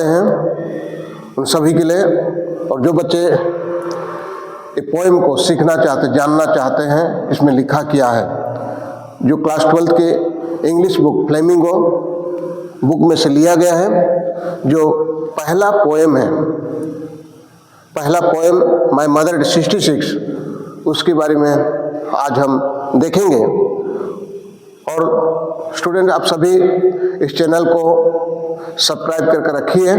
हैं उन सभी के लिए। और जो बच्चे ये पोएम को सीखना चाहते, जानना चाहते हैं, इसमें लिखा किया है, जो क्लास 12 के इंग्लिश बुक फ्लेमिंगो बुक में से लिया गया है। जो पहला पोएम है, पहला पोएम माय मदर 66, उसके बारे में आज हम देखेंगे। और स्टूडेंट, आप सभी इस चैनल को सब्सक्राइब करके रखिए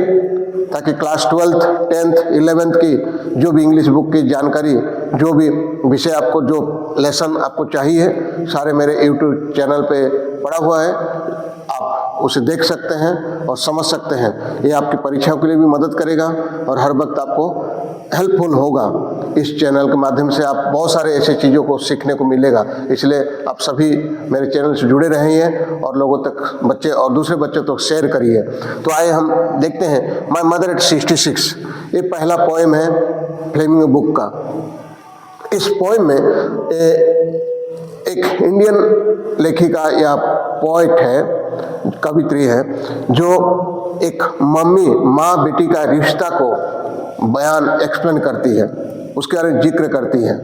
ताकि क्लास 12th, 10th, 11th की जो भी इंग्लिश बुक की जानकारी, जो भी विषय आपको, जो लेसन आपको चाहिए, सारे मेरे यूट्यूब चैनल पे पड़ा हुआ है। आप उसे देख सकते हैं और समझ सकते हैं। ये आपकी परीक्षाओं के लिए भी मदद करेगा और हर वक्त आपको हेल्पफुल होगा। इस चैनल के माध्यम से आप बहुत सारे ऐसे चीज़ों को सीखने को मिलेगा। इसलिए आप सभी मेरे चैनल से जुड़े रहिए और लोगों तक, बच्चे और दूसरे बच्चों तक शेयर करिए। तो आइए हम देखते हैं माय मदर एट 66। ये पहला पोएम है फ्लेमिंगो बुक का। इस पोएम में एक इंडियन लेखिका या पोएट है, कवित्री है, जो एक मम्मी माँ बेटी का रिश्ता को बयान एक्सप्लेन करती है, उसके बारे में जिक्र करती है।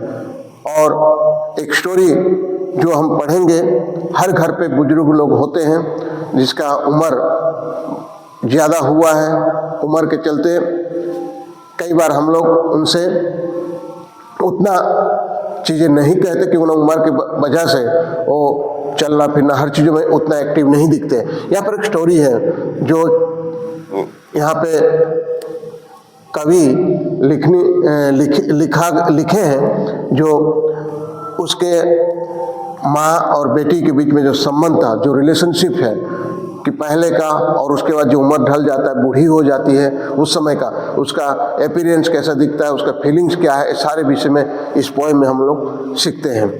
और एक स्टोरी जो हम पढ़ेंगे, हर घर पे बुजुर्ग लोग होते हैं जिसका उम्र ज़्यादा हुआ है। उम्र के चलते कई बार हम लोग उनसे उतना चीज़ें नहीं कहते कि उन्हें उम्र की वजह से वो चलना फिरना हर चीज़ों में उतना एक्टिव नहीं दिखते। यहाँ पर एक स्टोरी है जो यहाँ पे कवि लिखे हैं, जो उसके माँ और बेटी के बीच में जो संबंध था, जो रिलेशनशिप है कि पहले का और उसके बाद जो उम्र ढल जाता है, बूढ़ी हो जाती है, उस समय का उसका अपीयरेंस कैसा दिखता है, उसका फीलिंग्स क्या है, सारे विषय में इस पोएम में हम लोग सीखते हैं।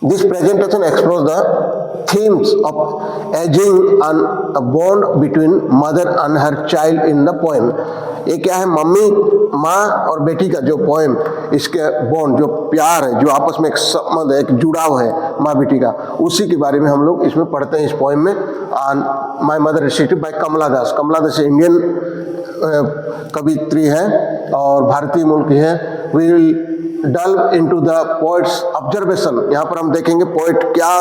This presentation explores the themes of aging and a bond between mother and her child in the poem. ये क्या है? मम्मी, माँ और बेटी का जो पोएम, इसके बॉन्ड, जो प्यार है, जो आपस में एक संबंध है, एक जुड़ाव है माँ बेटी का, उसी के बारे में हम लोग इसमें पढ़ते हैं इस पोएम में। My mother is 66 by Kamala Das. Kamala Das Indian कवित्री है और भारतीय मूल की है। We will delve into the poet's observation। यहाँ पर हम देखेंगे पोएट क्या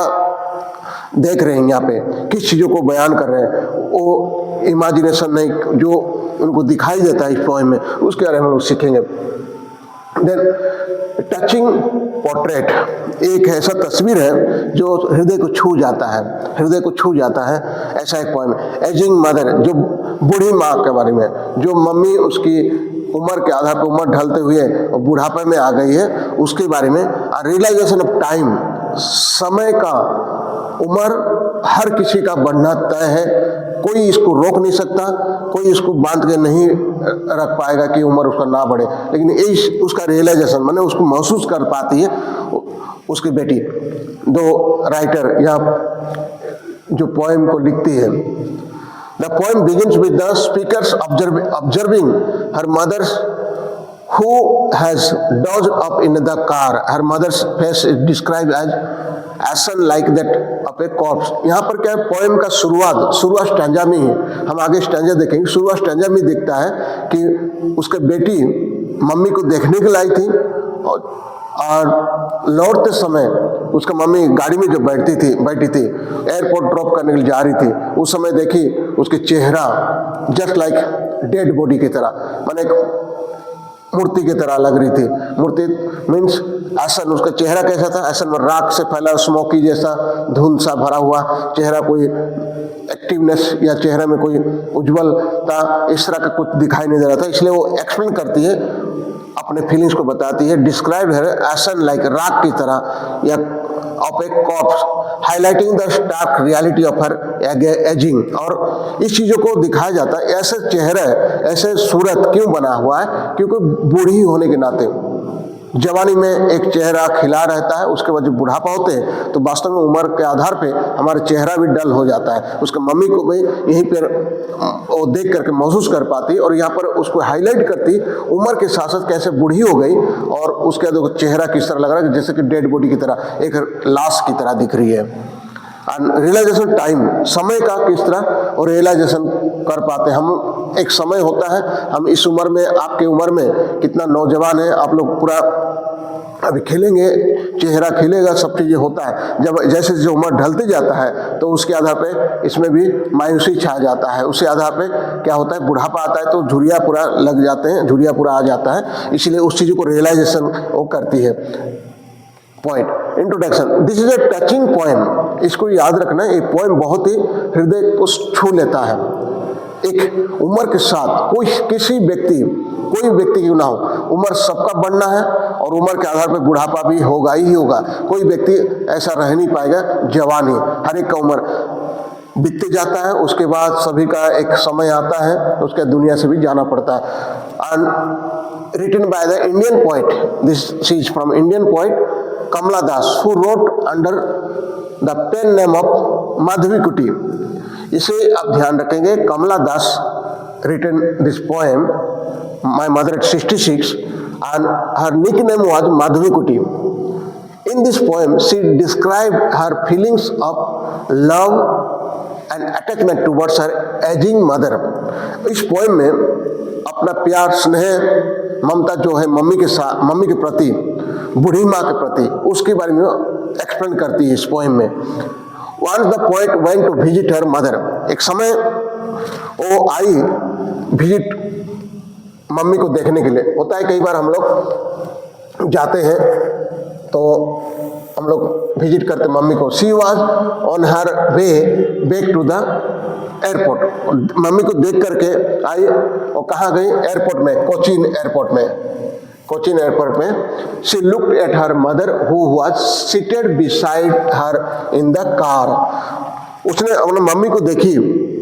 देख रहे हैं, यहाँ पे किस चीज़ों को बयान कर रहे हैं, वो इमेजिनेशन नहीं, जो उनको दिखाई देता है इस पोएम में, उसके बारे में हम लोग सीखेंगे। देन टचिंग पोर्ट्रेट, एक ऐसा तस्वीर है जो हृदय को छू जाता है, हृदय को छू जाता है, ऐसा एक पोएम है। एजिंग मदर, जो बूढ़ी माँ के बारे में, जो मम्मी उसकी उम्र के आधार पर उम्र ढलते हुए और बुढ़ापे में आ गई है, उसके बारे में। रियलाइजेशन ऑफ टाइम, समय का, उम्र हर किसी का बढ़ना तय है, कोई इसको रोक नहीं सकता, कोई इसको बांध के नहीं रख पाएगा कि उम्र उसका ना बढ़े, लेकिन इस उसका रियलाइजेशन, माने उसको महसूस कर पाती है उसकी बेटी। दो राइटर या जो पोएम को लिखती है, the poem begins with the speaker's observing her mother's who has dozed up in the car. Her mother's face is described as ashen like that of a corpse। यहाँ पर क्या है? पोएम का शुरुआत स्टैंजा में ही है, हम आगे स्टैंजा देखेंगे। शुरुआत स्टैंजा में दिखता है कि उसके बेटी मम्मी को देखने के लाई थी और लौटते समय उसका मम्मी गाड़ी में जो बैठी थी, एयरपोर्ट ड्रॉप करने के लिए जा रही थी, उस समय देखी उसके चेहरा जस्ट लाइक डेड बॉडी की तरह, माने एक मूर्ति की तरह लग रही थी। मूर्ति मीन्स ऐसन, उसका चेहरा कैसा था? ऐसन में राख से फैला, स्मोकी जैसा, धुंध सा भरा हुआ चेहरा, कोई एक्टिवनेस या चेहरे में कोई उज्ज्वलता इस तरह का कुछ दिखाई नहीं दे रहा था। इसलिए वो एक्सप्लेन करती है, अपने फीलिंग्स को बताती है। डिस्क्राइब है एसन लाइक, राख की तरह या of a corpse, highlighting the stark reality of her ageing. और इस चीज़ों को दिखाया जाता है, ऐसे चेहरे, ऐसे सूरत क्यों बना हुआ है? क्योंकि बूढ़ी होने के नाते जवानी में एक चेहरा खिला रहता है, उसके बाद जब बुढ़ापा होते हैं तो वास्तव में उम्र के आधार पे हमारा चेहरा भी डल हो जाता है। उसके मम्मी को भी यहीं पर वो देख करके महसूस कर पाती और यहाँ पर उसको हाईलाइट करती, उम्र के साथ साथ कैसे बूढ़ी हो गई और उसके बाद चेहरा किस तरह लग रहा है, जैसे कि डेड बॉडी की तरह, एक लाश की तरह दिख रही है। रियलाइजेशन टाइम, समय का किस तरह और रियलाइजेशन कर पाते हैं हम। एक समय होता है, हम इस उम्र में, आपके उम्र में कितना नौजवान है, आप लोग पूरा अभी खेलेंगे, चेहरा खिलेगा, सब चीज़ें होता है। जब जैसे जो उम्र ढलते जाता है तो उसके आधार पे इसमें भी मायूसी छा जाता है। उसके आधार पे क्या होता है, बुढ़ापा आता है तो झुर्रियाँ पूरा लग जाते हैं, झुर्रियाँ पूरा आ जाता है। इसीलिए उस चीज़ को रियलाइजेशन वो करती है। Point introduction, this is a touching poem. इसको याद रखना, ये पोएम बहुत ही हृदय को छू लेता है। एक उम्र के साथ कोई व्यक्ति क्यों ना हो, उम्र सबका बढ़ना है और उम्र के आधार पर बुढ़ापा भी होगा ही होगा। कोई व्यक्ति ऐसा रह नहीं पाएगा जवानी, हर एक का उम्र बीतते जाता है, उसके बाद सभी का एक समय आता है, उसके दुनिया से भी जाना पड़ता है। And written by the Indian poet, this is from Indian poet Kamala Das, who wrote under the pen name of Madhavikutty. इसे आप ध्यान रखेंगे, Kamala Das written this poem, my mother at 66, and her nickname was Madhavikuti. In this poem, she described her feelings of love and attachment towards her aging mother. इस poem में अपना प्यार, स्नेह, ममता जो है मम्मी के प्रति, बूढ़ी माँ के प्रति, उसके बारे में एक्सप्लेन करती है इस पोएम में। Once the poet went to visit her mother, एक समय वो आई विजिट मम्मी को देखने के लिए। होता है कई बार हम लोग जाते हैं तो हम लोग विजिट करते मम्मी को। She was on her way back to the airport, mummy को देख करके आई और कहाँ गई, एयरपोर्ट में, कोचीन एयरपोर्ट में। She looked at her mother who was seated beside her in the car. उसने अपने मम्मी को देखी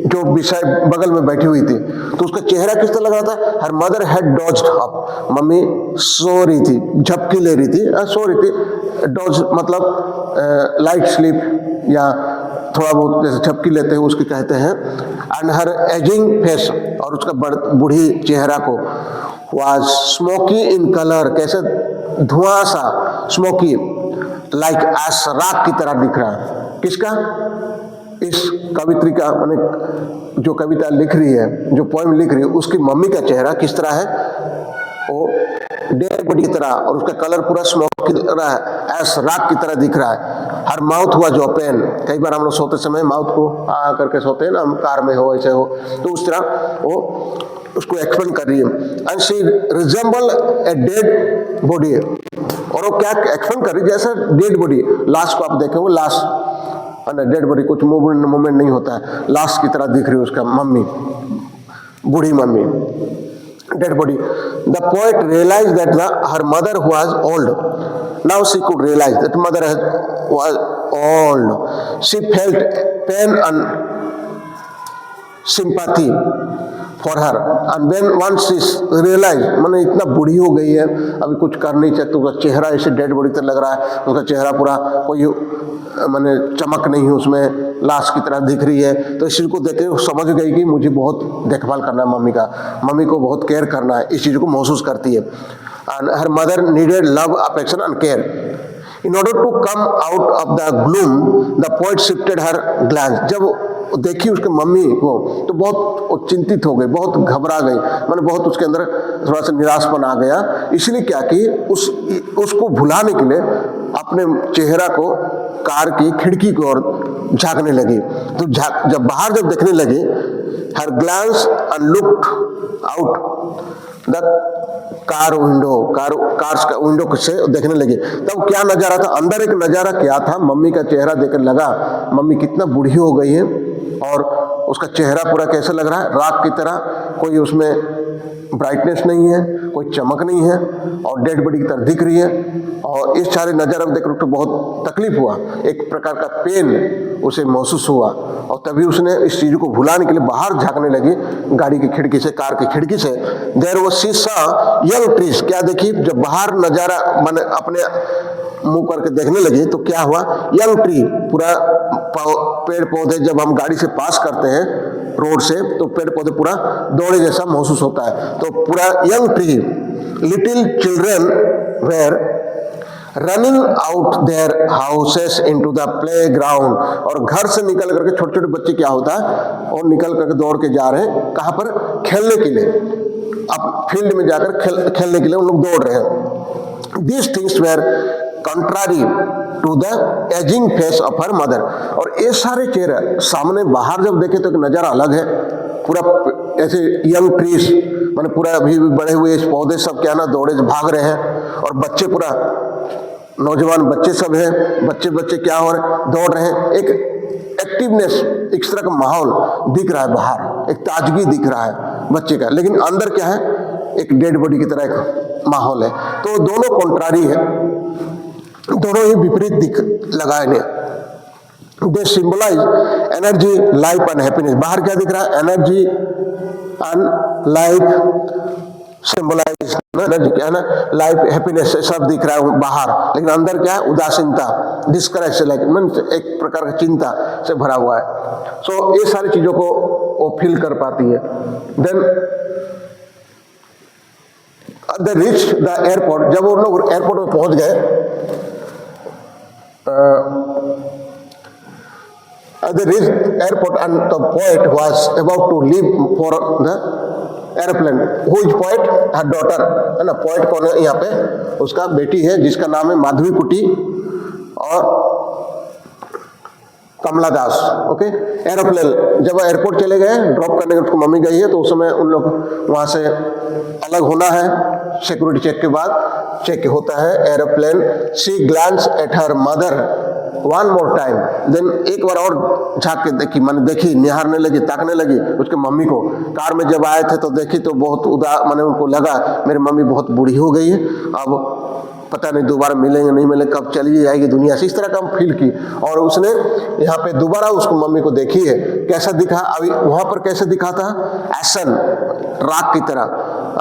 जो बिसाइड बगल में बैठी हुई थी, तो उसका चेहरा किस तरह लग रहा था। Her mother had dozed up, mummy सो रही थी, झपकी ले रही थी, सो रही थी। डॉज मतलब लाइट स्लीप या थोड़ा बहुत जैसे झपकी लेते हैं उसकी कहते हैं। एंड हर एजिंग फेस, और उसका बूढ़ी चेहरा को, वाज स्मोकी इन कलर, कैसे धुआं सा, स्मोकी, लाइक एस, राख की तरह दिख रहा है। किसका, इस कवित्री का, माने जो कविता लिख रही है, जो पोएम लिख रही है, उसकी मम्मी का चेहरा किस तरह है, वो डेड बॉडी की तरह, और उसका कलर पूरा स्मोक की तरह है, ऐस राख की तरह दिख रहा है। हर माउथ हुआ जो ओपन, कई बार हम लोग सोते समय माउथ को आ करके सोते हैं ना, हम कार में हो, ऐसे हो, तो उस तरह वो उसको एक्सप्लेन कर रही है। And she resemble a dead body, और वो क्या एक्सप्लेन कर रही है, जैसे डेड बॉडी, लाश को आप देखें, वो लाश डेड बॉडी, कुछ मूवमेंट नहीं होता है, लाश की तरह दिख रही है उसका मम्मी, बूढ़ी mummy, dead body. The poet realise that her mother was old, now she could realise that mother was old. She felt pain and sympathy for her, and when once she realise, मैंने इतना बूढ़ी हो गई है, अभी कुछ कर नहीं सकती, उसका चेहरा ऐसे डेड बॉडी तरह लग रहा है, उसका चेहरा पूरा कोई मैंने चमक नहीं है उसमें, लाश की तरह दिख रही है। तो इस चीज़ को देख के समझ गई कि मुझे बहुत देखभाल करना है मम्मी का, मम्मी को बहुत केयर करना है, इस चीज़ को महसूस करती है। And her mother needed love, affection and care. In order to come out of the gloom, the poet shifted her glance. जब देखी उसके मम्मी को तो बहुत चिंतित हो गई, बहुत घबरा गई, मैंने बहुत उसके अंदर थोड़ा सा निराशपन आ गया। इसलिए क्या कि उसको भुलाने के लिए अपने चेहरा को कार की खिड़की की ओर झांकने लगी। तो जब बाहर जब देखने लगी, her glance and looked out the car window, cars का विंडो से देखने लगी। तब क्या नजारा था, अंदर एक नजारा क्या था, मम्मी का चेहरा देखकर लगा मम्मी कितना बूढ़ी हो गई है, और उसका चेहरा पूरा कैसे लग रहा है, राख की तरह, कोई उसमें ब्राइटनेस नहीं है, कोई चमक नहीं है, और डेड बॉडी की तरह दिख रही है। और इस सारे नज़ारे में देखकर तो बहुत तकलीफ हुआ, एक प्रकार का पेन उसे महसूस हुआ, और तभी उसने इस चीज़ को भुलाने के लिए बाहर झांकने लगी गाड़ी की खिड़की से, कार की खिड़की से। There was she saw young trees, क्या देखी, जब बाहर नज़ारा मैंने अपने मुंह करके देखने लगी तो क्या हुआ, यंग ट्री, पूरा पेड़ पौधे, जब हम गाड़ी से पास करते हैं रोड से तो पेड़ पौधे पूरा दौड़े जैसा महसूस होता है, तो पूरा young tree. Little children were running out their houses into the playground, और घर से निकल करके छोटे छोटे बच्चे क्या होता है और निकल करके दौड़ के जा रहे हैं कहां पर, खेलने के लिए, अब फील्ड में जाकर खेलने के लिए उन लोग दौड़ रहे हैं। These things were contrary to the ageing face of her mother, और ये सारे चेहरे सामने बाहर जब देखे तो एक नज़ारा अलग है, पूरा ऐसे यंग ट्रीज माने पूरा अभी भी बड़े हुए पौधे सब क्या ना दौड़े भाग रहे हैं, और बच्चे पूरा नौजवान बच्चे सब हैं, बच्चे क्या हो रहे दौड़ रहे हैं, एक एक्टिवनेस, एक तरह का माहौल दिख रहा है बाहर, एक ताजगी दिख रहा है बच्चे का, लेकिन अंदर क्या है, एक डेड बॉडी की तरह एक माहौल है। तो दोनों कॉन्ट्रारी है, दोनों ही विपरीत दिख लगा इन्हें। They symbolize energy, life and happiness. बाहर क्या दिख रहा है, energy and life, symbolize energy क्या है ना, लाइफ, हैप्पीनेस सब दिख रहा है बाहर, लेकिन अंदर क्या है, उदासीनता, डिस्करेज, एक प्रकार का चिंता से भरा हुआ है। सो ये सारी चीजों को वो फील कर पाती है। Then they reach the airport, जब वो लोग एयरपोर्ट में पहुंच गए, they reached airport and the poet was about to leave for the airplane. Who is poet? Her daughter, है ना, poet कौन है यहाँ पे, उसका बेटी है जिसका नाम है माधवी कुटी और कमला दास। ओके, एरोप्लेन जब एयरपोर्ट चले गए ड्रॉप करने के, मम्मी गई है, तो उस समय उन लोग वहाँ से अलग होना है, सिक्योरिटी चेक के बाद चेक होता है aeroplane. She glance at her mother one more time, then एक बार और झांक के देखी, मैंने देखी, निहारने लगी, ताकने लगी उसके मम्मी को। कार में जब आए थे तो देखी तो बहुत मैंने उनको लगा मेरी मम्मी बहुत बूढ़ी हो गई है, अब पता नहीं दोबारा मिलेंगे नहीं मिलेंगे, कब चली जाएगी दुनिया से, इस तरह का हम फील की। और उसने यहाँ पे दोबारा उसको मम्मी को देखी है, कैसा दिखा, अभी वहां पर कैसे दिखा था, एसन, राख की तरह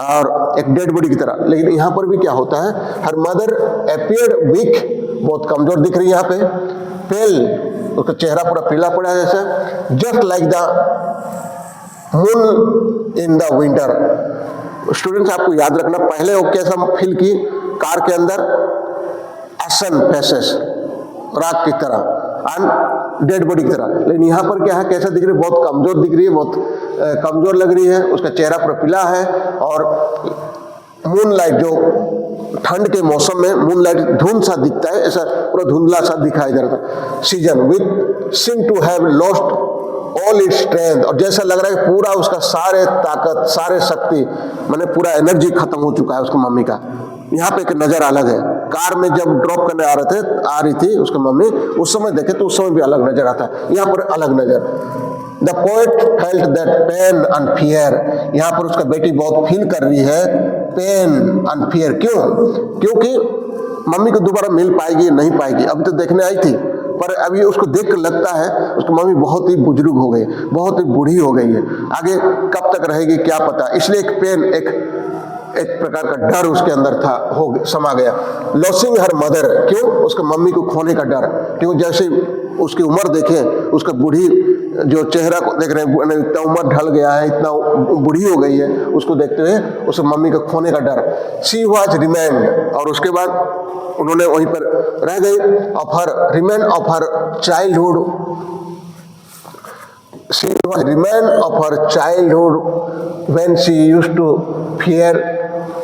और एक डेड बॉडी की तरह, लेकिन यहाँ पर भी क्या होता है, हर मदर अपीयर्ड वीक, बहुत कमजोर दिख रही है यहाँ पे, पेल, उसका चेहरा पूरा पीला पड़ा है जैसे, just like the moon in the winter. Students आपको याद रखना, पहले वो कैसा फील की कार के अंदर, एसन फेसेस, राख की तरह एंड डेड बॉडी की तरह, लेकिन यहाँ पर क्या है, कैसा दिख रही है, बहुत कमजोर दिख रही है, बहुत कमजोर लग रही है, उसका चेहरा पूरा पीला है। और मूनलाइट, जो ठंड के मौसम में मूनलाइट धुंध सा दिखता है, ऐसा पूरा धुंधला सा दिखाई दे रहा था। Season with seem to have lost all its strength, और जैसा लग रहा है पूरा उसका सारे ताकत, सारे शक्ति, मैंने पूरा एनर्जी खत्म हो चुका है उसकी मम्मी का। यहाँ पे एक नजर अलग है, कार में जब ड्रॉप करने आ रही थी उसकी मम्मी, उस समय देखे तो उस समय भी अलग नजर आता है, यहाँ पर अलग नजर। The poet felt that pain and fear, यहाँ पर उसका बेटी बहुत फील कर रही है पेन एंड फियर। क्यों? क्योंकि मम्मी को दोबारा मिल पाएगी नहीं पाएगी, अभी तो देखने आई थी, पर अभी उसको देख कर लगता है उसकी मम्मी बहुत ही बुजुर्ग हो गई, बहुत ही बूढ़ी हो गई है, आगे कब तक रहेगी क्या पता। इसलिए एक पेन, एक प्रकार का डर उसके अंदर था, हो समा गया। लॉसिंग हर मदर, क्यों? उसके मम्मी को खोने का डर, क्यों? जैसे उसकी उम्र देखे, उसका बूढ़ी जो चेहरा को देख रहे हैं, इतना उम्र ढल गया है, इतना बूढ़ी हो गई है, उसको देखते हुए उस मम्मी को खोने का डर। शी वॉज रिमेन्ड, और उसके बाद उन्होंने वहीं पर रह गई, of her remain of her childhood, she was remain of her childhood when she used to fear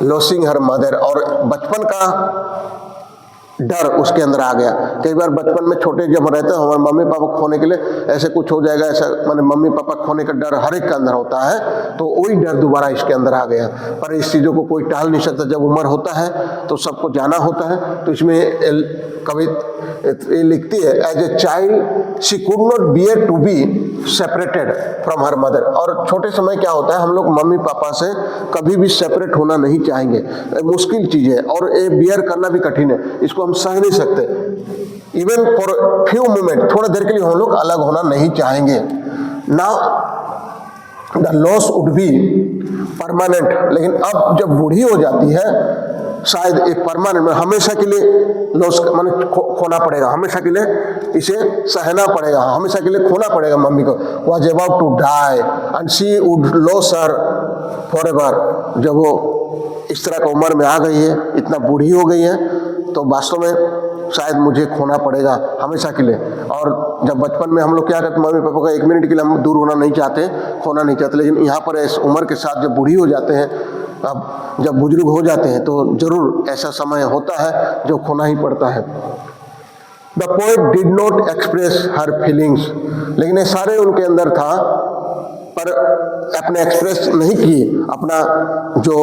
losing her mother, और बचपन का डर उसके अंदर आ गया। कई बार बचपन में छोटे जब रहते हैं हमारे मम्मी पापा खोने के लिए, ऐसे कुछ हो जाएगा, ऐसा माने मम्मी पापा खोने का डर हर एक के अंदर होता है, तो वही डर दोबारा इसके अंदर आ गया। पर इस चीज़ों को कोई टाल नहीं सकता, जब उम्र होता है तो सबको जाना होता है। तो इसमें कवि लिखती है, as a child she could not bear to be separated from her mother, और छोटे समय क्या होता है, हम लोग मम्मी पापा से कभी भी सेपरेट होना नहीं चाहेंगे, मुश्किल चीज़ है और ये बियर करना भी कठिन है, इसको हम सह नहीं सकते। इवन फॉर फ्यू मोमेंट, थोड़ा देर के लिए हम लोग अलग होना नहीं चाहेंगे। Now the loss would be permanent, लेकिन अब जब बूढ़ी हो जाती है शायद एक परमानेंट में हमेशा के लिए लॉस माने खोना पड़ेगा, हमेशा के लिए इसे सहना पड़ेगा, हमेशा के लिए खोना पड़ेगा मम्मी को। Was about to die and she would loss her for ever, जब वो इस तरह का उम्र में आ गई है, इतना बूढ़ी हो गई है, तो वास्तव में शायद मुझे खोना पड़ेगा हमेशा के लिए। और जब बचपन में हम लोग क्या करते, मम्मी पापा का 1 मिनट के लिए हम दूर होना नहीं चाहते, खोना नहीं चाहते, लेकिन यहाँ पर इस उम्र के साथ जब बूढ़ी हो जाते हैं, अब जब बुजुर्ग हो जाते हैं, तो जरूर ऐसा समय होता है जो खोना ही पड़ता है। The poet did not express her feelings, लेकिन ये सारे उनके अंदर था, पर अपने एक्सप्रेस नहीं किए अपना जो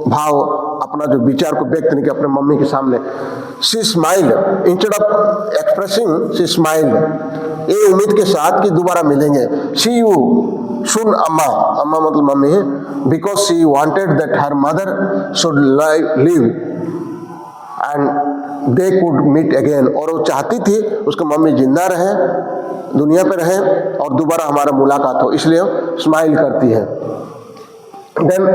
भाव, अपना जो विचार को व्यक्त नहीं किया अपने मम्मी के सामने। She smiled instead of expressing, she smiled, ये उम्मीद के साथ कि दोबारा मिलेंगे। शी यू सुन अम्मा, अम्मा मतलब मम्मी है, because she wanted that her mother should live and they could meet again, और वो चाहती थी उसकी मम्मी जिंदा रहे, दुनिया पे रहे और दोबारा हमारा मुलाकात हो, इसलिए स्माइल करती है। देन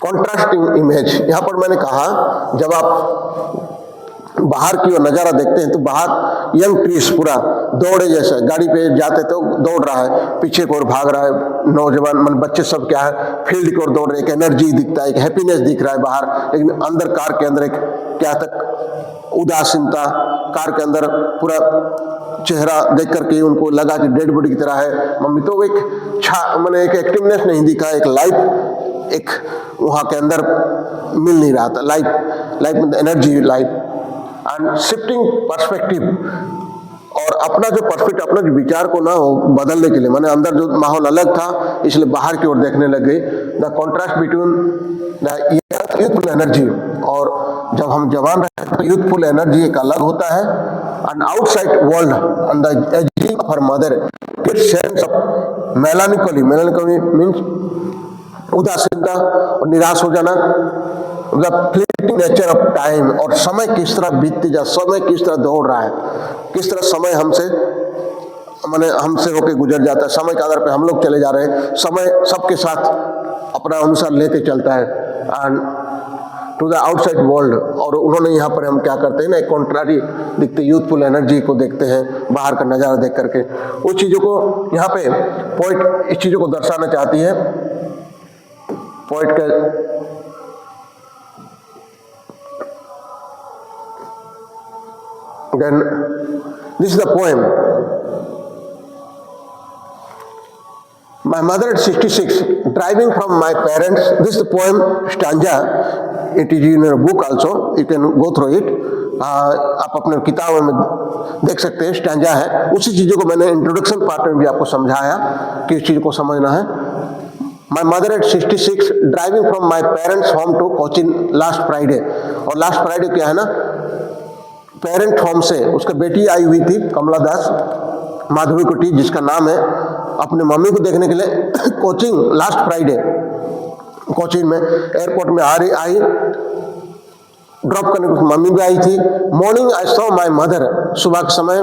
कॉन्ट्रास्टिंग इमेज, यहां पर मैंने कहा जब आप बाहर की ओर नजारा देखते हैं तो बाहर यंग ट्रीज पूरा दौड़े जैसा, गाड़ी पे जाते तो दौड़ रहा है, पीछे की ओर भाग रहा है, नौजवान मन बच्चे सब क्या है फील्ड की ओर दौड़ रहे, एक एनर्जी दिखता है, एक हैप्पीनेस दिख रहा है बाहर, लेकिन अंदर कार के अंदर एक क्या तक उदासीनता, कार के अंदर पूरा चेहरा देख करके उनको लगा कि डेड बॉडी की तरह है मम्मी, तो एक मैंने एक एक्टिवनेस नहीं दिखा, एक लाइफ एक वहाँ के अंदर मिल नहीं रहा था, लाइफ में energy, life and shifting perspective, और अपना जो पर्सपेक्टिव, अपना जो विचार को ना हो बदलने के लिए, मैंने अंदर जो माहौल अलग था इसलिए बाहर की ओर देखने लग गई। The contrast between the youthful energy, और जब हम जवान रहते तो यूथफुल एनर्जी एक अलग होता है, and outside world and the ageing of her mother get sense of melancholy, melancholy means उदासीनता और निराश हो जाना, the fleeting nature of time, और समय किस तरह बीतते जा, समय किस तरह दौड़ रहा है, किस तरह समय हमसे होके गुजर जाता है, समय के आधार पे हम लोग चले जा रहे हैं, समय सबके साथ अपना अनुसार लेके चलता है, and to the outside world. और उन्होंने यहाँ पर हम क्या करते हैं ना, एक कॉन्ट्रारी दिखते, यूथफुल एनर्जी को देखते हैं बाहर का नज़ारा देख करके, उस चीज़ों को यहाँ पे पोइट इस चीज़ों को दर्शाना चाहती है। पोइट का then this is the poem. My mother at 66 driving from my parents, this is the poem stanza, it is in a book also, you can go through it, आप अपने किताब में देख सकते हैं, स्टैंजा है। उसी चीज़ों को मैंने इंट्रोडक्शन पार्ट में भी आपको समझाया कि इस चीज़ को समझना है। My mother at 66 driving from my parents home to Cochin last Friday, और लास्ट फ्राइडे क्या है ना, पेरेंट होम से उसका बेटी आई हुई थी कमला दास माधवीकुटी, जिसका नाम है, अपने मम्मी को देखने के लिए कोचिंग लास्ट फ्राइडे कोचिंग में एयरपोर्ट में आई ड्रॉप करने को मम्मी भी आई थी। Morning I saw my mother, सुबह के समय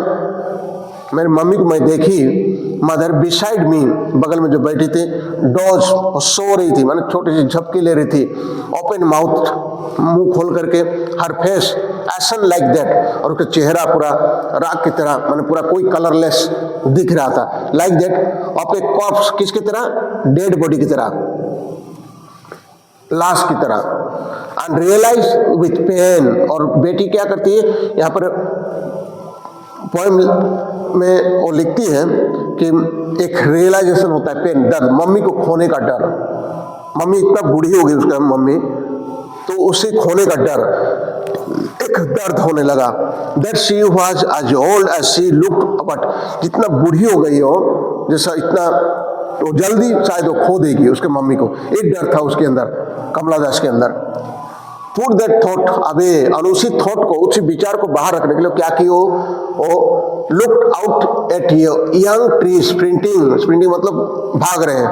मेरी मम्मी को मैं देखी, मदर बिसाइड मी, बगल में जो बैठी थी, डोज सो रही थी, माने छोटी सी झपकी ले रही थी, ओपन माउथ, मुंह खोल करके, हर फेस एसन लाइक दैट, और उसका चेहरा पूरा राख की तरह, माने पूरा कोई कलरलेस दिख रहा था, like that of a corps, किसकी तरह, डेड बॉडी की तरह, लाश की तरह, एंड रियलाइज विथ पेन। और बेटी क्या करती है, यहाँ पर पोएम में वो लिखती है कि एक रियलाइजेशन होता है, पेन, डर, मम्मी को खोने का डर, मम्मी इतना बूढ़ी हो गई उसका मम्मी, तो उसे खोने का डर, एक दर्द होने लगा। That she was as old as she looked, but जितना बूढ़ी हो गई हो, जैसा इतना तो जल्दी शायद वो खो देगी उसके मम्मी को, एक डर था उसके अंदर, कमला दास के अंदर। पुट दैट थॉट अवे, अनुचित थॉट को, उस विचार को बाहर रखने के लिए क्या की, वो looked out at young trees sprinting मतलब भाग रहे हैं,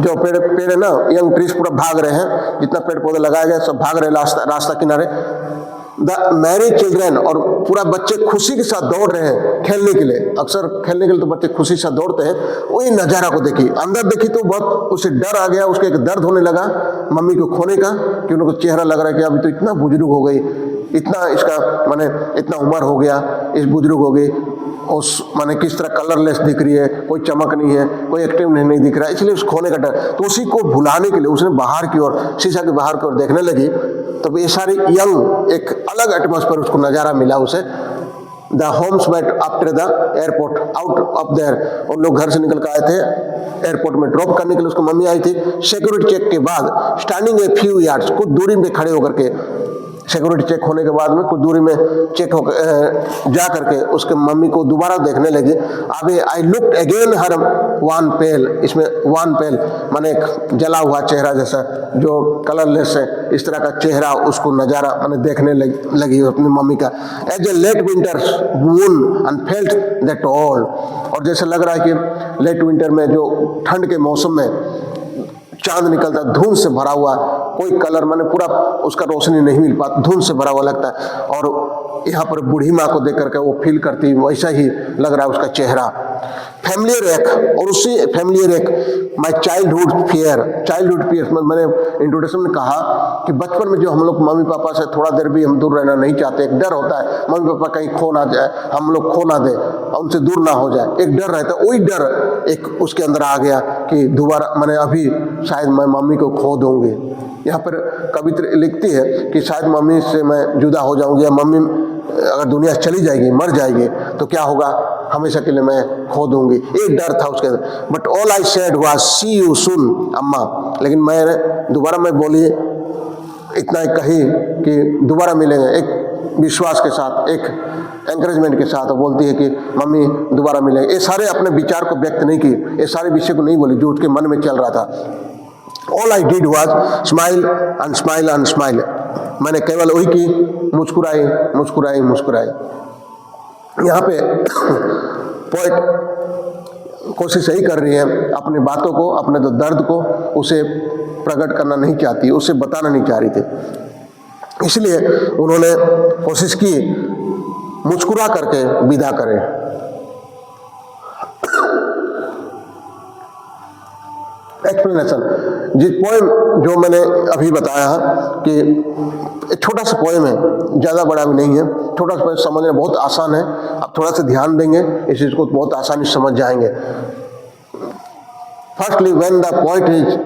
जो पेड़ है ना, यंग ट्रीज पूरा भाग रहे हैं, जितना पेड़ पौधे लगाए गए सब भाग रहे हैं रास्ता किनारे। द मैरी चिल्ड्रेन, और पूरा बच्चे खुशी के साथ दौड़ रहे हैं खेलने के लिए, अक्सर खेलने के लिए तो बच्चे खुशी के साथ दौड़ते हैं, वही नज़ारा को देखी, अंदर देखी तो बहुत उसे डर आ गया, उसके एक दर्द होने लगा मम्मी को खोने का, कि उनको चेहरा लग रहा है कि अभी तो इतना बुजुर्ग हो गई, इतना इसका माने इतना उम्र हो गया, इस बुजुर्ग हो गई, उस माने किस तरह कलरलेस दिख रही है, कोई चमक नहीं है, कोई एक्टिव नहीं दिख रहा है, इसलिए उस खोने का डर। तो उसी को भुलाने के लिए उसने बाहर की ओर, शीशा के बाहर की ओर देखने लगी। तो ये सारी यंग, एक अलग एटमॉस्फेयर उसको नज़ारा मिला उसे। The homes met after the airport out of there, उन लोग घर से निकल कर आए थे, एयरपोर्ट में ड्रॉप करने के लिए उसको मम्मी आई थी। सिक्योरिटी चेक के बाद स्टैंडिंग ए फ्यू यार्ड्स, कुछ दूरी में खड़े होकर के, सिक्योरिटी चेक होने के बाद में कुछ दूरी में चेक हो जा करके उसके मम्मी को दोबारा देखने लगे। अभी I looked again her wan pale, इसमें वन पेल माने एक जला हुआ चेहरा जैसा जो कलरलेस है, इस तरह का चेहरा उसको नज़ारा माने देखने लगी अपनी मम्मी का। As a late winter moon and felt that all, और जैसे लग रहा है कि लेट विंटर में जो ठंड के मौसम में चांद निकलता, धुंध से भरा हुआ, कोई कलर माने पूरा उसका रोशनी नहीं मिल पाता, धुंध से भरा हुआ लगता है। और यहाँ पर बूढ़ी माँ को देख करके वो फील करती, वैसा ही लग रहा है उसका चेहरा। फैमिलियर एक, और उसी फैमिलियर एक my childhood fear, childhood fear मैंने इंट्रोडक्शन में कहा कि बचपन में जो हम लोग मम्मी पापा से थोड़ा देर भी हम दूर रहना नहीं चाहते, एक डर होता है मम्मी पापा कहीं खो ना जाए, हम लोग खो ना दे, उनसे दूर ना हो जाए, एक डर रहता है। वही डर एक उसके अंदर आ गया कि दोबारा मैंने अभी शायद मैं मम्मी को खो दूंगी। यहाँ पर कवित्र लिखती है कि शायद मम्मी से मैं जुदा हो जाऊंगी, या मम्मी अगर दुनिया चली जाएगी, मर जाएगी, तो क्या होगा, हमेशा के लिए मैं खो दूंगी, एक डर था उसके अंदर। But all I said was see you soon amma, लेकिन मैं बोली इतना ही कही कि दोबारा मिलेंगे, एक विश्वास के साथ, एक एंकरेजमेंट के साथ। बोलती है कि मम्मी दोबारा मिलेंगे। ये सारे अपने विचार को व्यक्त नहीं की, ये सारे विषय को नहीं बोली जो उसके मन में चल रहा था। All I did was smile and smile and smile, मैंने केवल वही की, मुस्कुराई मुस्कुराई मुस्कुराई। यहाँ पे पोएट कोशिश यही कर रही है, अपनी बातों को, अपने तो दर्द को उसे प्रकट करना नहीं चाहती, उसे बताना नहीं चाह रही थी, इसलिए उन्होंने कोशिश की मुस्कुरा करके विदा करें। एक्सप्लेनेशन, जिस पोएम जो मैंने अभी बताया कि छोटा सा पोएम है, ज़्यादा बड़ा भी नहीं है, छोटा सा पोएम समझना बहुत आसान है। आप थोड़ा सा ध्यान देंगे इस चीज़ को बहुत आसानी से समझ जाएंगे। Firstly when the poet is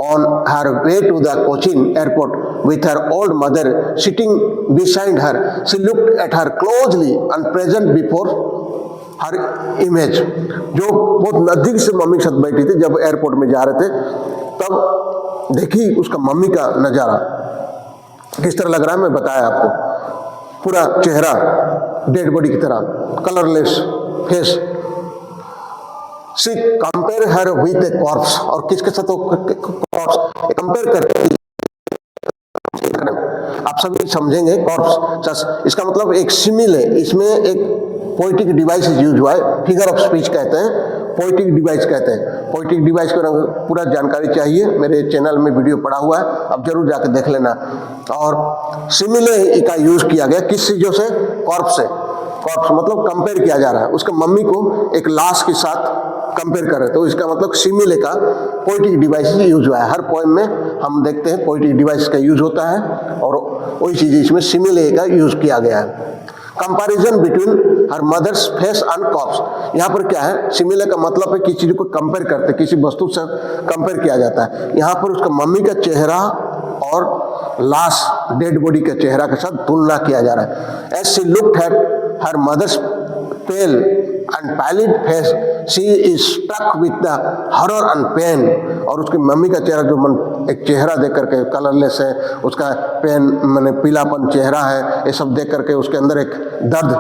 on her way to the Cochin airport with her old mother sitting beside her, she looked at her closely and present before her image। जो बहुत नजदीक से मम्मी के साथ बैठी थी जब एयरपोर्ट में जा रहे थे, तब देखी उसका मम्मी का नज़ारा किस तरह लग रहा है, मैं बताया आपको। पूरा चेहरा डेड बॉडी की तरह, colourless face. She compare her with a corpse, और किसके साथ कॉर्प्स कंपेयर करती, आप सभी समझेंगे कॉर्प्स। इसका मतलब एक सिमिल है, इसमें एक पोइटिक डिवाइस यूज हुआ है, फिगर ऑफ स्पीच कहते हैं, पोइटिक डिवाइस कहते हैं। पोइटिक डिवाइस को पूरा जानकारी चाहिए, मेरे चैनल में वीडियो पड़ा हुआ है, आप जरूर जाकर देख लेना। और सिमिले का यूज किया गया किस चीजों से, कॉर्प्स से। कॉर्प्स मतलब कंपेयर किया जा रहा है, उसका मम्मी को एक लाश के साथ कंपेयर कर रहे, तो इसका मतलब सिमिले का पोइटिक डिवाइस यूज हुआ है। हर पोएम में हम देखते हैं पोइटिक डिवाइस का यूज होता है, और वही चीज इसमें सिमिले का यूज किया गया है। Comparison between her mother's face and corpse, यहाँ पर क्या है, सिमिले का मतलब है किसी चीज को कंपेयर करते, किसी वस्तु से कंपेयर किया जाता है। यहाँ पर उसका मम्मी का चेहरा और लाश डेड बॉडी के चेहरा के साथ तुलना किया जा रहा है। As she looked at her mother's pale and pallid face, she is struck with the horror and pain, और उसकी मम्मी का चेहरा जो एक चेहरा देख करके कलरलेस है, उसका पेन मैंने पीलापन चेहरा है, ये सब देख करके उसके अंदर एक दर्द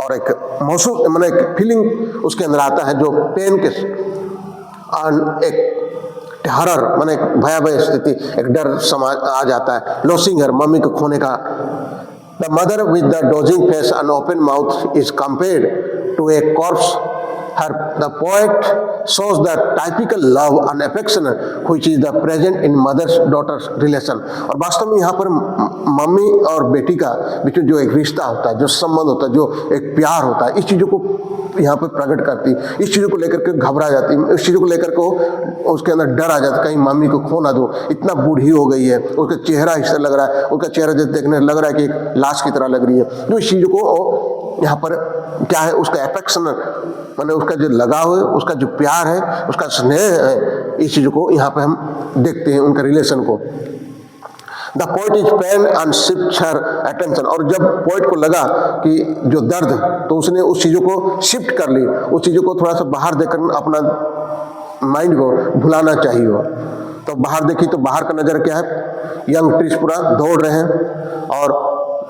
और एक महसूस मैंने एक फीलिंग उसके अंदर आता है जो पेन के, एक हरर मैंने एक भयावह स्थिति, एक डर समाज आ जाता है, लॉसिंग हर, मम्मी को खोने का। The mother with the dozing face and open mouth is compared to a corpse. The poet shows the typical love and affection which is the present in mother's-daughter's relation। और वास्तव में यहाँ पर mummy और बेटी का बीच में जो एक रिश्ता होता है, जो संबंध होता है, जो एक प्यार होता है, इस चीज़ों को यहाँ पर प्रकट करती, इस चीज़ों को लेकर के घबरा जाती, इस चीज़ों को लेकर के उसके अंदर डर आ जाता, कहीं मम्मी को खो ना दो, इतना बूढ़ी हो गई है, उसका चेहरा इस तरह लग रहा है, उसका चेहरा जैसे देखने लग रहा है कि एक लाश की तरह लग रही है। जो इस चीज़ों को यहाँ पर क्या है, उसका अफेक्शन माने उसका जो लगाव है, उसका जो प्यार है, उसका स्नेह है, इस चीज को यहाँ पे हम देखते हैं, उनका रिलेशन को। The poet is pain and shift her attention, और जब पोइट को लगा कि जो दर्द, तो उसने उस चीजों को शिफ्ट कर ली, उस चीजों को थोड़ा सा बाहर देकर अपना माइंड को भुलाना चाहिए हो। तो बाहर देखी तो बाहर का नज़र क्या है, यंग ट्रीज पूरा दौड़ रहे हैं और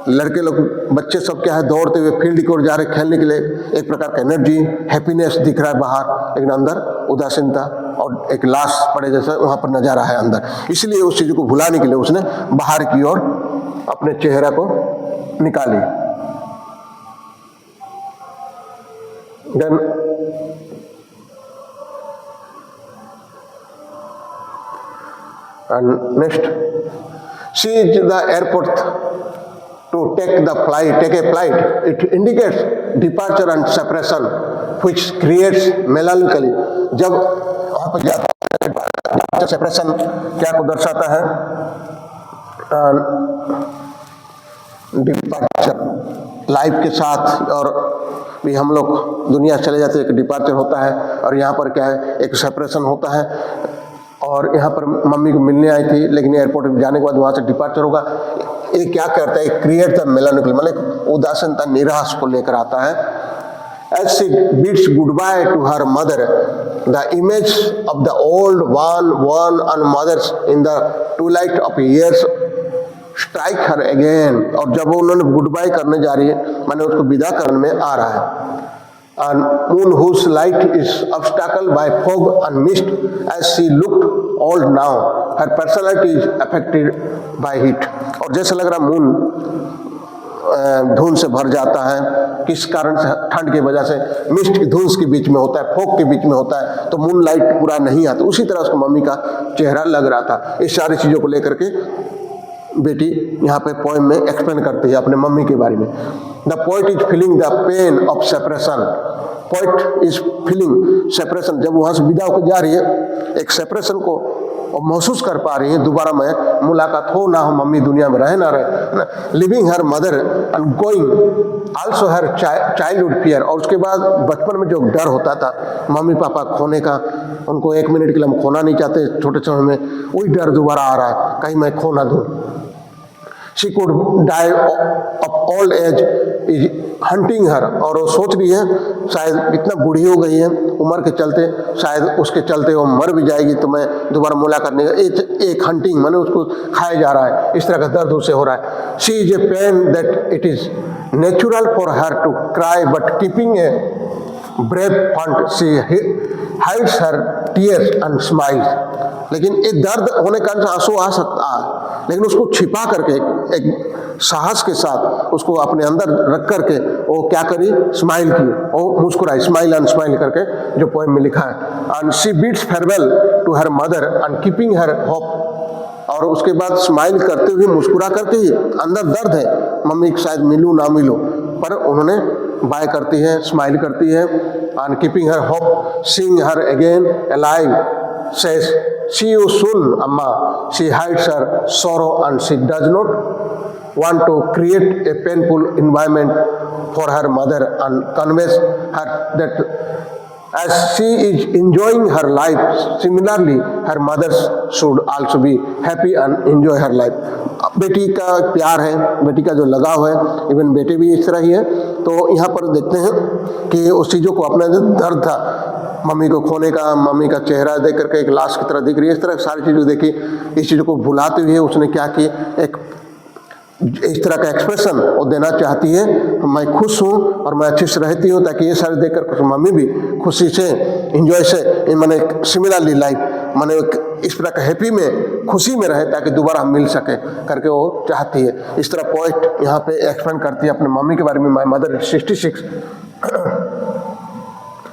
लड़के लोग, बच्चे सब क्या है, दौड़ते हुए फील्ड की ओर जा रहे खेलने के लिए। एक प्रकार का एनर्जी, हैप्पीनेस दिख रहा है बाहर, लेकिन अंदर उदासीनता और एक लाश पड़े जैसा वहाँ पर नजारा है अंदर। इसलिए उस चीज़ को भुलाने के लिए उसने बाहर की ओर अपने चेहरा को निकाली। Then and next, she is the airport to take a flight. It indicates departure and separation, which creates melancholy. जब वहाँ पर जाता है, सेपरेशन क्या को दर्शाता है, डिपार्चर लाइफ के साथ, और भी हम लोग दुनिया चले जाते हैं, एक डिपार्चर होता है, और यहाँ पर क्या है, एक सेपरेशन होता है। और यहाँ पर मम्मी को मिलने आई थी, लेकिन एयरपोर्ट में जाने के बाद वहाँ से डिपार्चर होगा। ये क्या करता है, क्रिएट द मेलानिकल, मतलब उदासीनता, निराश को लेकर आता है। As she bids goodbye to her mother, the image of the old one and mothers in the twilight of years strike her again. और जब वो उन्होंने गुड बाय करने जा रही है, माने उसको विदा करने में आ रहा है। And moon whose light is obstacled by fog and mist, as she looked old now, her personality is affected by heat. और जैसे लग रहा मून धुंध से भर जाता है, किस कारण से, ठंड की वजह से, मिस्ट की धुंध के बीच में होता है, फॉग के बीच में होता है, तो मून लाइट पूरा नहीं आता। उसी तरह उसको मम्मी का चेहरा लग रहा था। इस सारी चीज़ों को लेकर के बेटी यहाँ पे पोएम में एक्सप्लेन करती है अपने मम्मी के बारे में। The poet is feeling the pain of separation, poet is feeling separation, जब वहाँ से विदा होकर जा रही है, एक सेपरेशन को महसूस कर पा रही है, दोबारा मैं मुलाकात हो ना हो, मम्मी दुनिया में रहे ना रहे। Living her mother and going also her childhood fear, और उसके बाद बचपन में जो डर होता था मम्मी पापा खोने का, उनको एक मिनट के लिए हम खोना नहीं चाहते छोटे समय में, वही डर दोबारा आ रहा है, कहीं मैं खो ना दूँ। She could die of old age is hunting her, और वो सोच रही है शायद इतना बूढ़ी हो गई है उम्र के चलते, शायद उसके चलते वो मर भी जाएगी, तो मैं दोबारा मुलाकात नहीं। एक हंटिंग माने उसको खाया जा रहा है, इस तरह का दर्द उसे हो रहा है। She is a pain that it is natural for her to cry, but keeping a brave front, she hides her tears and smiles. लेकिन एक दर्द होने के कारण आंसू आ सकता है, लेकिन उसको छिपा करके एक साहस के साथ उसको अपने अंदर रख करके वो क्या करी, स्माइल की, वो मुस्कुराई, स्माइल एंड स्माइल करके जो पोएम में लिखा है। And she bids farewell to her mother and keeping her hope, और उसके बाद स्माइल करते हुए, मुस्कुरा करके ही, अंदर दर्द है, मम्मी शायद मिलूँ ना मिलूँ, पर उन्होंने बाय करती है, स्माइल करती है। And keeping her hope, seeing her again alive, says see you soon amma, she hides her sorrow and she does not want to create a painful environment for her mother, and conveys her that as she is enjoying her life, similarly her mothers should also be happy and enjoy her life. बेटी का प्यार है, बेटी का जो लगाव है, even बेटे भी इस तरह ही है। तो यहाँ पर देखते हैं कि उस चीज़ों को अपना जो दर्द था मम्मी को खोने का, मम्मी का चेहरा देख करके एक लाश की तरह दिख रही है, इस तरह सारी चीज़ें देखी, इस चीज़ को भुलाते हुए उसने क्या की, एक इस तरह का एक्सप्रेशन वो देना चाहती है, मैं खुश हूँ और मैं अच्छी से रहती हूँ, ताकि ये सारे देख कर मम्मी भी खुशी से, इंजॉय से, मैंने सिमिलरली लाइफ, मैंने इस तरह का हैप्पी में, खुशी में रहे, ताकि दोबारा हम मिल सके करके वो चाहती है। इस तरह पोइट यहाँ पे एक्सप्लेन करती है अपने मम्मी के बारे में। My mother 66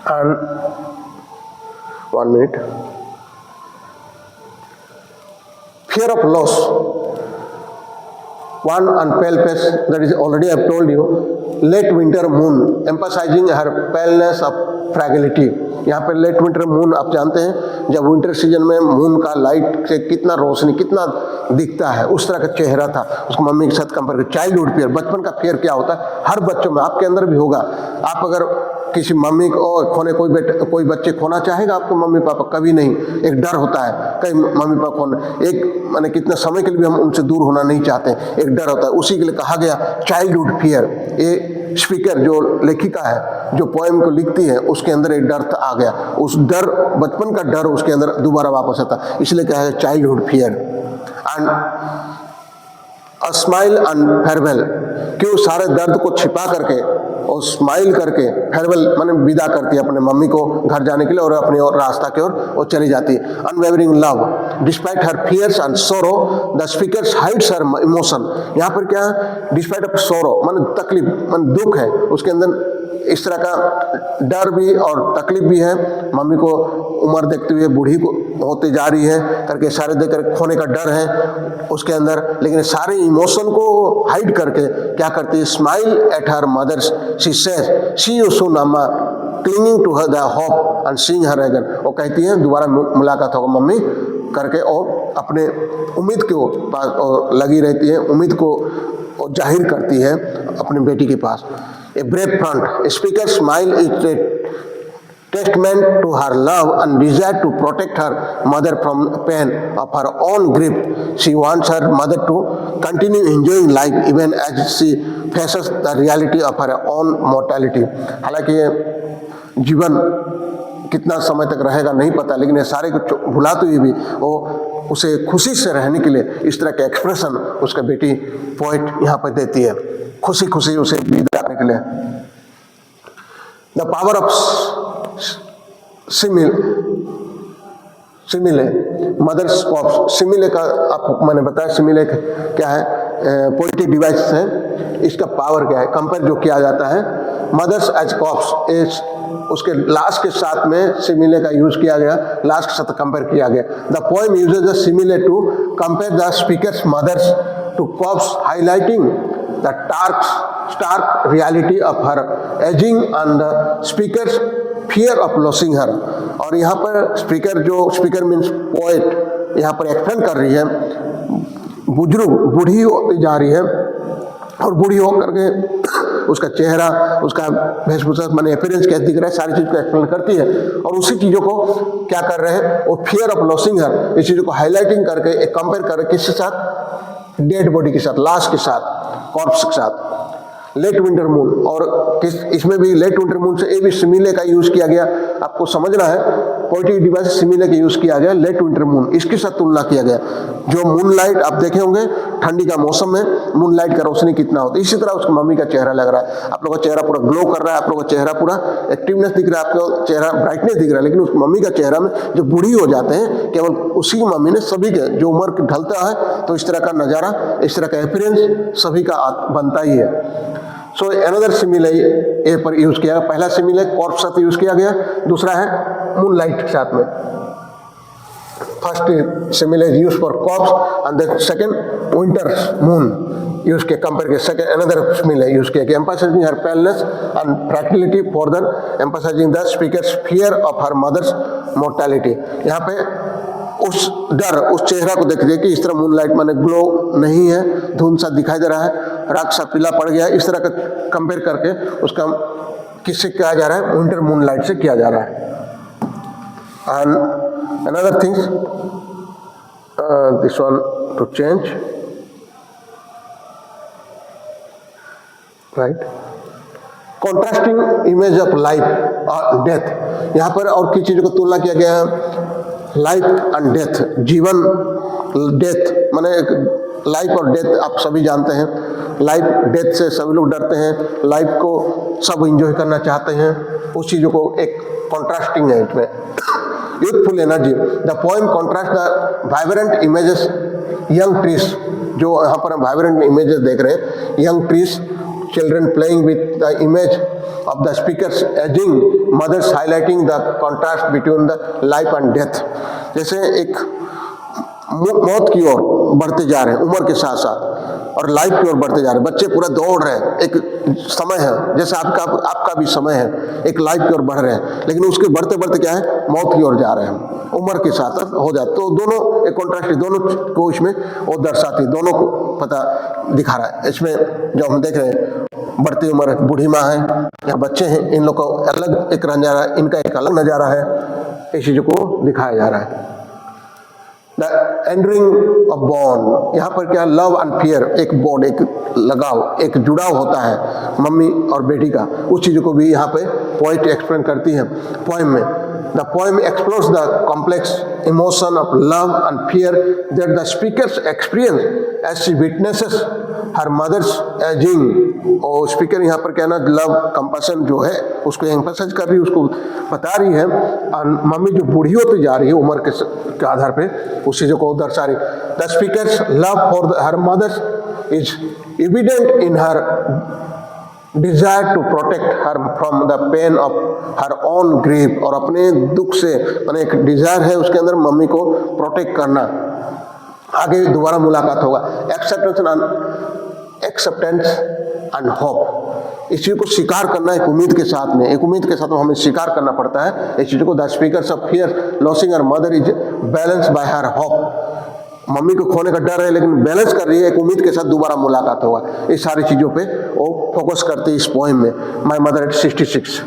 and 1 minute, fear of loss, one and pale face, that is already I have told you, late winter moon, emphasizing her paleness of fragility. यहाँ पे लेट विंटर मून आप जानते हैं, जब विंटर सीजन में moon का light से कितना रोशनी कितना दिखता है, उस तरह का चेहरा था उसको मम्मी के साथ कंपेयर कर। चाइल्डहुड फियर, बचपन का फियर क्या होता है, हर बच्चों में, आपके अंदर भी होगा। आप अगर किसी मम्मी को खोने, कोई बच्चे खोना चाहेगा आपको मम्मी पापा? कभी नहीं। एक डर होता है कहीं मम्मी पापा खोना, एक माने कितना समय के लिए भी हम उनसे दूर होना नहीं चाहते, एक डर होता है। उसी के लिए कहा गया चाइल्डहुड फियर। ये स्पीकर जो लेखिका है जो पोएम को लिखती है उसके अंदर एक डर आ गया, उस डर, बचपन का डर उसके अंदर दोबारा वापस आता, इसलिए कहा है childhood fear. And a smile and farewell, क्यों सारे दर्द को छिपा करके और स्माइल करके फेयरवेल माने विदा करती है अपने मम्मी को घर जाने के लिए और अपनी और रास्ता की ओर वो चली जाती है। Unwavering love despite her fears and sorrow the speakers hides her emotion. यहाँ पर क्या है, डिस्पाइट ऑफ सोरो माने तकलीफ, माने दुख है, उसके अंदर इस तरह का डर भी और तकलीफ भी है। मम्मी को उम्र देखते हुए बूढ़ी को होते जा रही है करके, सारे देख कर खोने का डर है उसके अंदर, लेकिन सारे इमोशन को हाइड करके क्या करती है, smile at her mother's she says see you soon Amma clinging to her the hope and seeing her again. वो कहती है दोबारा मुलाकात होगा मम्मी करके, और अपने उम्मीद को पास लगी रहती है, उम्मीद को जाहिर करती है अपनी बेटी के पास। A brave front, a speaker's smile is a testament to her love and desire to protect her mother from pain of her own grief. She wants her mother to continue enjoying life even as she faces the reality of her own mortality. हालांकि ये जीवन कितना समय तक रहेगा नहीं पता, लेकिन ये सारे को भुलाते हुए भी वो उसे खुशी से रहने के लिए इस तरह के एक्सप्रेशन उसका बेटी पोइट यहाँ पर देती है, खुशी खुशी उसे विदा करने के लिए। The power of simile mother's corpse. Simile का आपको मैंने बताया, सिमिले क्या है, पोएटिक डिवाइस है, इसका पावर क्या है, कंपेयर जो किया जाता है मदर्स एज कॉप्स, उसके लास्ट के साथ में सिमिले का यूज किया गया, लास्ट के साथ कंपेयर किया गया। The poem uses the simile to compare the speaker's mother's to corpse, highlighting the stark reality of her aging and the speaker's fear of losing her। और यहाँ पर स्पीकर मीन्स पोएट यहाँ पर explain कर रही है, बुजुर्ग बूढ़ी होती जा रही है और बूढ़ी होकर के उसका चेहरा, उसका वेशभूषा माने अपीयरेंस कैसे दिख रहा है, सारी चीज़ को एक्सप्लेन करती है। और उसी चीज़ों को क्या कर रहे हैं, वो फियर ऑफ लॉसिंग हर, इस चीज़ों को हाईलाइटिंग करके एक कंपेयर कर रहे किसके साथ, डेड बॉडी के साथ, लाश के साथ, कॉर्प्स के साथ। लेट विंटर मून, और इसमें भी लेट विंटर मून से ए भी सिमिले का यूज किया गया, आपको समझना है, पोएटिक डिवाइस सिमिले का यूज किया गया, लेट विंटर मून इसके साथ तुलना किया गया। जो मून लाइट आप देखे होंगे ठंडी का मौसम में मून लाइट का रोशनी कितना होता है, इसी तरह उसकी मम्मी का चेहरा लग रहा है। आप लोगों का चेहरा पूरा ग्लो कर रहा है, आप लोगों का चेहरा पूरा एक्टिवनेस दिख रहा है, आपका चेहरा ब्राइटनेस दिख रहा है, लेकिन उस मम्मी का चेहरा में जो बूढ़ी हो जाते हैं केवल उसी मम्मी ने, सभी के जो उम्र ढलता है तो इस तरह का नज़ारा, इस तरह का अपीयरेंस सभी का बनता ही है। सो अनदर सिमिले ए पर यूज किया गया, पहला सिमिले कॉर्प्स साथ यूज किया गया, दूसरा है मून लाइट के साथ में। First simile use for corpse and the second winter moon use के कंपेयर के, सेकंड अनदर सिमिले यूज किया गया, emphasizing her paleness and fragility further emphasizing the speaker's fear of her mother's mortality. यहाँ पे उस डर, उस चेहरा को देखिए कि इस तरह मूनलाइट माने ग्लो नहीं है, धुंध सा दिखाई दे रहा है, राख सा पीला पड़ गया है, इस तरह का कंपेयर करके उसका किससे किया जा रहा है, विंटर मूनलाइट से किया जा रहा है। And another things this one two change, right, contrasting image of life और डेथ। यहाँ पर और किस चीज़ों को तुलना किया गया है, लाइफ एंड डेथ, जीवन, डेथ माने लाइफ और डेथ आप सभी जानते हैं, लाइफ डेथ से सभी लोग डरते हैं, लाइफ को सब एंजॉय करना चाहते हैं, उस चीज़ों को एक कॉन्ट्रास्टिंग है इसमें। Youthful energy, the poem contrast the vibrant images young trees, जो यहाँ पर हम वाइब्रेंट इमेजेस देख रहे हैं, young trees, children playing with the image of the speaker's aging mothers, highlighting the contrast between the life and death। जैसे एक मौत की ओर बढ़ते जा रहे हैं उम्र के साथ साथ, और लाइफ की ओर बढ़ते जा रहे हैं। बच्चे पूरा दौड़ रहे हैं, एक समय है जैसे आपका भी समय है, एक लाइफ की ओर बढ़ रहे हैं, लेकिन उसके बढ़ते बढ़ते क्या है, मौत की ओर जा रहे हैं, उम्र के साथ हो जाए। तो दोनों एक कॉन्ट्रास्ट, दोनों को इसमें वो दर्शाती, दोनों को पता दिखा रहा है। इसमें जो हम देख रहे हैं, बढ़ती उम्र बूढ़ी माँ है या बच्चे हैं, इन लोग को अलग एक नजारा, इनका एक अलग नजारा है, इस चीजों को दिखाया जा रहा है। द एंडरिंग ऑफ बॉन्ड, यहाँ पर क्या, लव एंड फियर, एक बॉन्ड, एक लगाव, एक जुड़ाव होता है मम्मी और बेटी का, उस चीज़ को भी यहाँ पे पोइट एक्सप्लेन करती है पोएम में। The poem explores the complex emotion of love and fear that the speaker's experience as she witnesses her mother's ageing. और स्पीकर यहाँ पर कहना लव कंपैशन जो है उसको एम्फसाइज कर रही है, उसको बता रही है। और मम्मी जो बूढ़ी होती जा रही है उम्र के आधार पे, उस चीज़ों को दर्शा रही। The speaker's love for her mother's is evident in her desire to protect her from the pain of her own grief, और अपने दुख से, मैंने एक डिजायर है उसके अंदर मम्मी को प्रोटेक्ट करना, आगे दोबारा मुलाकात होगा। एक्सेप्टेंस एंड होप, इस चीज को स्वीकार करना एक उम्मीद के साथ में, एक उम्मीद के साथ में हमें स्वीकार करना पड़ता है इस चीज को। The speakers of fear losing her mother is balance bye her hope, mummy को खोने का डर है लेकिन बैलेंस कर रही है, एक उम्मीद के साथ दोबारा मुलाकात होगा। इस सारी चीजों पे वो फोकस करती है इस पोएम में, माय मदर एट 66।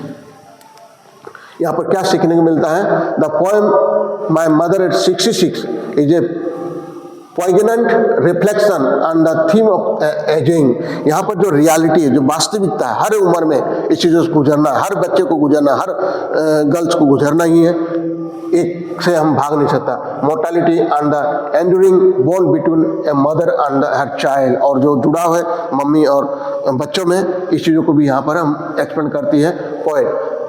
यहाँ पर क्या सीखने को मिलता है, the poem my mother eight 66 is a poignant reflection on the theme of aging। यहाँ पर जो रियलिटी है, जो वास्तविकता है, हर उम्र में इस चीज़ों से गुजरना, हर बच्चे को गुजरना, हर गर्ल्स को गुजरना ही है, एक से हम भाग नहीं सकता। Mortality and the enduring bond between a mother and her child, और जो जुड़ाव है मम्मी और बच्चों में, इस चीज़ों को भी यहाँ पर हम एक्सप्लेन करती है poet.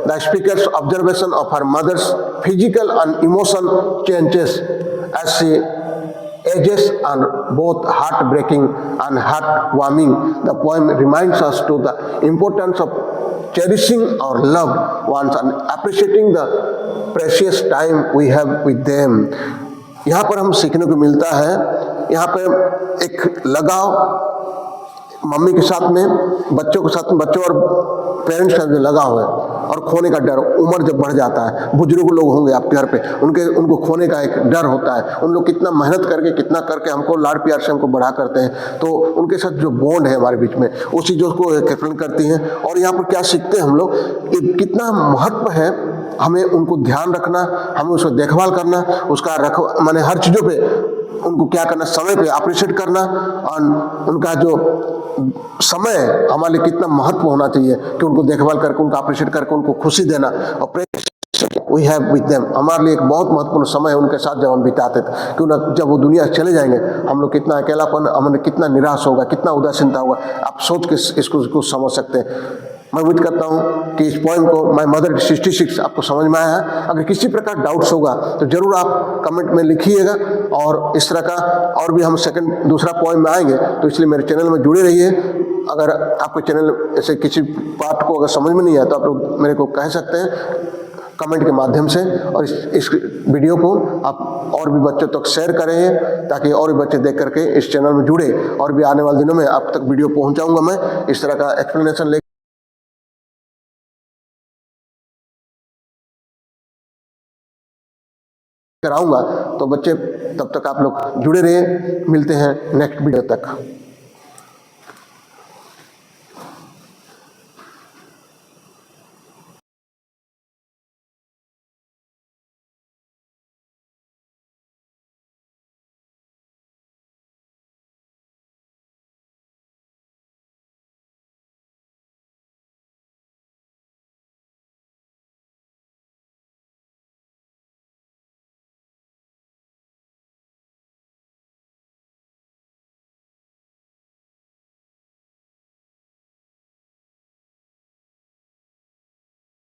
The speaker's observation of her mother's physical and emotion changes as she ages are both heartbreaking and heartwarming. The poem reminds us to the importance of cherishing our loved ones and appreciating the precious time we have with them। यहाँ पर हम सीखने को मिलता है, यहाँ पे एक लगाव मम्मी के साथ में, बच्चों के साथ में, बच्चों और पेरेंट्स का जो लगाव है, और खोने का डर, उम्र जब बढ़ जाता है, बुजुर्ग लोग होंगे आपके घर पे, उनको खोने का एक डर होता है। उन लोग कितना मेहनत करके, कितना करके हमको लाड प्यार से हमको बड़ा करते हैं, तो उनके साथ जो बॉन्ड है हमारे बीच में, उस चीज़ों को एक्सप्लेन करती हैं। और यहाँ पर क्या सीखते हैं हम लोग, कितना महत्व है हमें उनको ध्यान रखना, हमें उसको देखभाल करना, उसका माने हर चीज़ों पे उनको क्या करना, समय पे अप्रिशिएट करना, और उनका जो समय हमारे लिए कितना महत्व होना चाहिए कि उनको देखभाल करके, उनका अप्रिशिएट करके, उनको खुशी देना। और वी हैव विद देम, हमारे लिए एक बहुत महत्वपूर्ण समय है उनके साथ जब हम बिताते थे, क्यों जब वो दुनिया चले जाएंगे, हम लोग कितना अकेलापन, हमें कितना निराश होगा, कितना उदासीनता होगा, आप सोच के इसको समझ सकते हैं। मैं उम्मीद करता हूँ कि इस पॉइंट को माय मदर 66 आपको समझ में आया है। अगर किसी प्रकार डाउट्स होगा तो जरूर आप कमेंट में लिखिएगा, और इस तरह का और भी हम दूसरा पॉइंट में आएंगे, तो इसलिए मेरे चैनल में जुड़े रहिए। अगर आपके चैनल ऐसे किसी पार्ट को अगर समझ में नहीं आया तो आप लोग मेरे को कह सकते हैं कमेंट के माध्यम से, और इस वीडियो को आप और भी बच्चों तक शेयर करें ताकि और भी बच्चे देख करके इस चैनल में जुड़े, और भी आने वाले दिनों में आप तक वीडियो पहुँचाऊँगा मैं इस तरह का एक्सप्लेनेशन ले कराऊंगा। तो बच्चे तब तक आप लोग जुड़े रहिए, मिलते हैं नेक्स्ट वीडियो तक।